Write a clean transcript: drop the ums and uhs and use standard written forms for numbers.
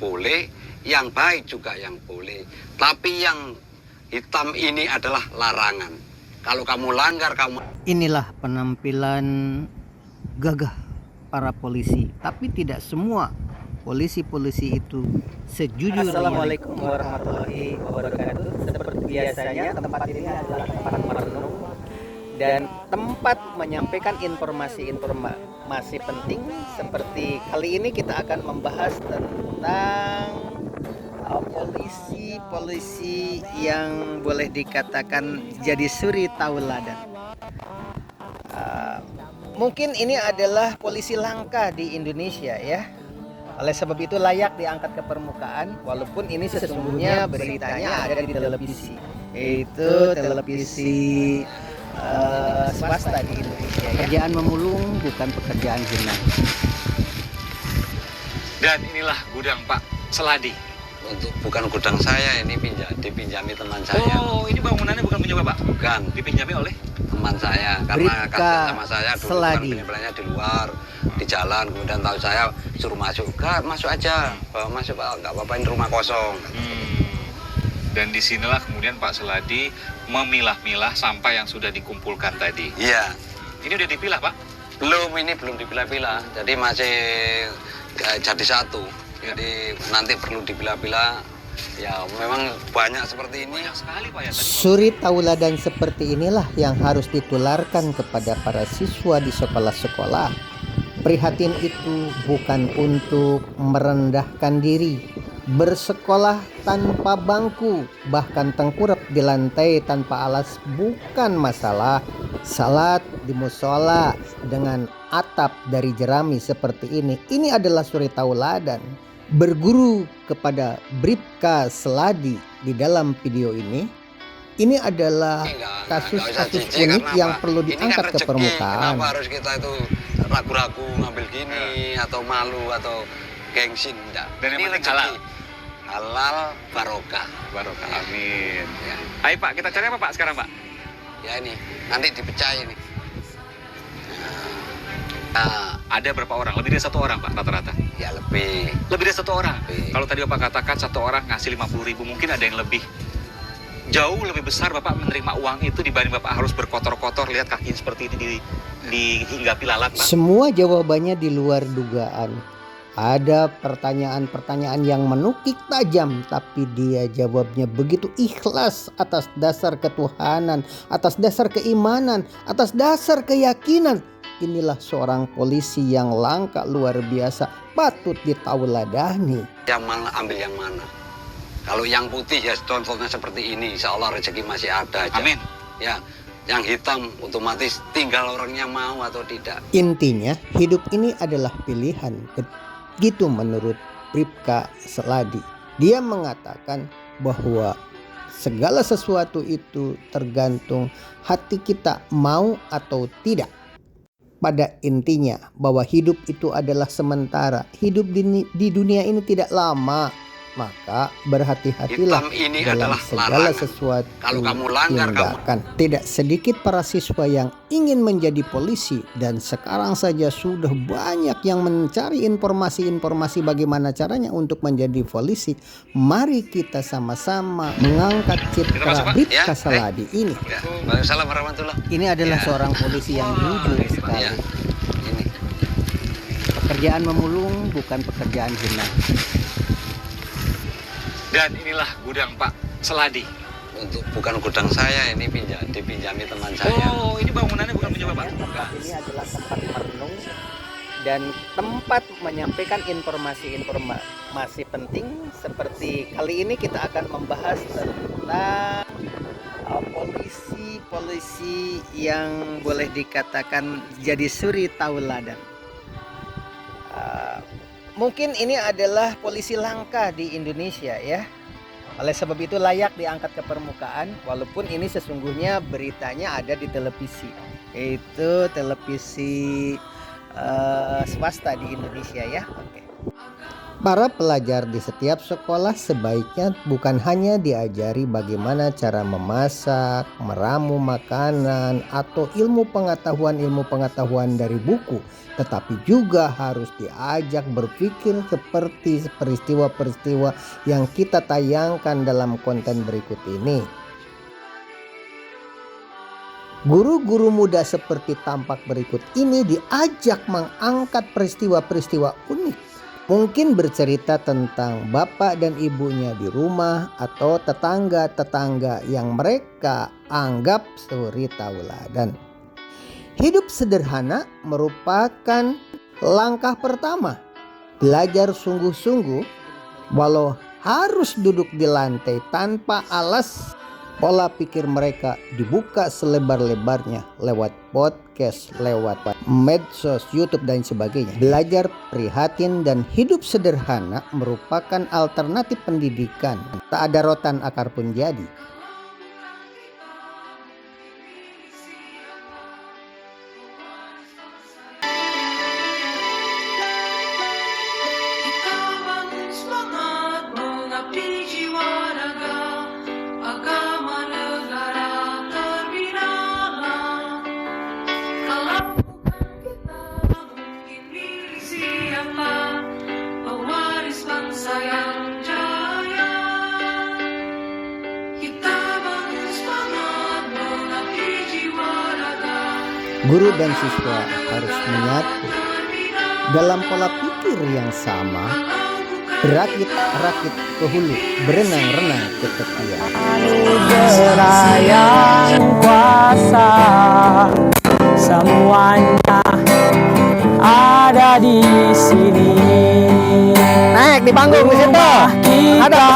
boleh, yang baik juga yang boleh. Tapi yang hitam ini adalah larangan. Kalau kamu langgar, kamu... Inilah penampilan gagah para polisi, tapi tidak semua polisi-polisi itu sejujurnya. Assalamualaikum warahmatullahi wabarakatuh. Seperti biasanya, tempat ini adalah tempat merenung dan tempat menyampaikan informasi penting. Seperti kali ini kita akan membahas tentang polisi yang boleh dikatakan jadi suri tauladan. Mungkin ini adalah polisi langka di Indonesia ya. Oleh sebab itu layak diangkat ke permukaan, walaupun ini sesungguhnya beritanya ada di televisi, yaitu televisi swasta di Indonesia. Pekerjaan memulung bukan pekerjaan hina. Dan inilah gudang Pak Seladi. Bukan gudang saya, ini dipinjami teman saya. Oh, ini bangunannya bukan punya Bapak? Bukan. Dipinjami oleh? Teman saya, karena Bribka kasihan sama saya dulu kan Seladi. penyembelihnya di luar, di jalan, kemudian tahu saya suruh masuk. Masuk aja, masuk Pak, nggak apa-apa, ini rumah kosong. Dan disinilah kemudian Pak Seladi memilah-milah sampah yang sudah dikumpulkan tadi. Iya. Ini udah dipilah Pak? Ini belum dipilah-pilah, jadi masih jadi satu. Jadi nanti perlu dipilah-pilah. Ya memang banyak seperti ini. Banyak sekali Pak ya tadi. Suri tauladan seperti inilah yang harus ditularkan kepada para siswa di sekolah-sekolah. Prihatin itu bukan untuk merendahkan diri. Bersekolah tanpa bangku, bahkan tengkurap di lantai tanpa alas bukan masalah. Salat di musola dengan atap dari jerami seperti ini adalah suri tauladan. Berguru kepada Bribka Seladi di dalam video ini adalah kasus-kasus unik yang perlu diangkat ke permukaan. Kenapa harus kita itu ragu-ragu ngambil gini atau malu atau gengsi? Enggak. Dan yang Ini penting halal. Halal barokah. Barokah. Amin. Ya. Ayo Pak, kita cari apa Pak sekarang Pak? Ya ini nanti dipecah ini. Ada berapa orang? Lebih dari satu orang Pak rata-rata? Ya lebih. Lebih dari satu orang? Lebih. Kalau tadi Bapak katakan satu orang ngasih 50.000, mungkin ada yang lebih. Jauh lebih besar Bapak menerima uang itu dibanding Bapak harus berkotor-kotor, lihat kakinya seperti ini dihinggapi lalat Pak. Semua jawabannya di luar dugaan. Ada pertanyaan-pertanyaan yang menukik tajam, tapi dia jawabnya begitu ikhlas atas dasar ketuhanan, atas dasar keimanan, atas dasar keyakinan. Inilah seorang polisi yang langka luar biasa, patut ditauladani. Yang mana ambil yang mana? Kalau yang putih ya contohnya seperti ini, insya Allah rezeki masih ada aja. Amin. Ya, yang hitam otomatis tinggal orangnya mau atau tidak. Intinya hidup ini adalah pilihan. Begitu menurut Bribka Seladi. Dia mengatakan bahwa segala sesuatu itu tergantung hati kita mau atau tidak. Pada intinya bahwa hidup itu adalah sementara. Hidup di dunia ini tidak lama. Maka berhati-hatilah Hitam ini dalam adalah segala larangan. sesuatu Kalau kamu langgar, tindakan. Tidak sedikit para siswa yang ingin menjadi polisi, dan sekarang saja sudah banyak yang mencari informasi bagaimana caranya untuk menjadi polisi. Mari kita sama-sama mengangkat citra Bribka Seladi ini. Ya. Waalaikumsalam warahmatullahi. Ini adalah seorang polisi yang jujur sekali. Ya. Ini. Pekerjaan memulung bukan pekerjaan hina. Dan inilah gudang Pak Seladi. Bukan gudang saya, ini dipinjami teman saya. Oh, ini bangunannya bukan punya Bapak? Tempat ini adalah tempat merenung dan tempat menyampaikan informasi penting. Seperti kali ini kita akan membahas tentang polisi yang boleh dikatakan jadi suri tauladan. Mungkin ini adalah polisi langka di Indonesia ya. Oleh sebab itu layak diangkat ke permukaan, walaupun ini sesungguhnya beritanya ada di televisi, yaitu televisi swasta di Indonesia ya. Oke. Para pelajar di setiap sekolah sebaiknya bukan hanya diajari bagaimana cara memasak, meramu makanan, atau ilmu pengetahuan dari buku, tetapi juga harus diajak berpikir seperti peristiwa-peristiwa yang kita tayangkan dalam konten berikut ini. Guru-guru muda seperti tampak berikut ini diajak mengangkat peristiwa-peristiwa unik. Mungkin bercerita tentang bapak dan ibunya di rumah atau tetangga-tetangga yang mereka anggap suri tauladan. Hidup sederhana merupakan langkah pertama. Belajar sungguh-sungguh walau harus duduk di lantai tanpa alas. Pola pikir mereka dibuka selebar-lebarnya lewat podcast, lewat medsos, YouTube dan sebagainya. Belajar prihatin dan hidup sederhana merupakan alternatif pendidikan. Tak ada rotan akar pun jadi. Guru dan siswa harus menyatu dalam pola pikir yang sama, berakit-rakit ke hulu, berenang-renang ke tepian. Anugerah yang kuasa, semuanya ada di sini. Naik di panggung di situ. Kita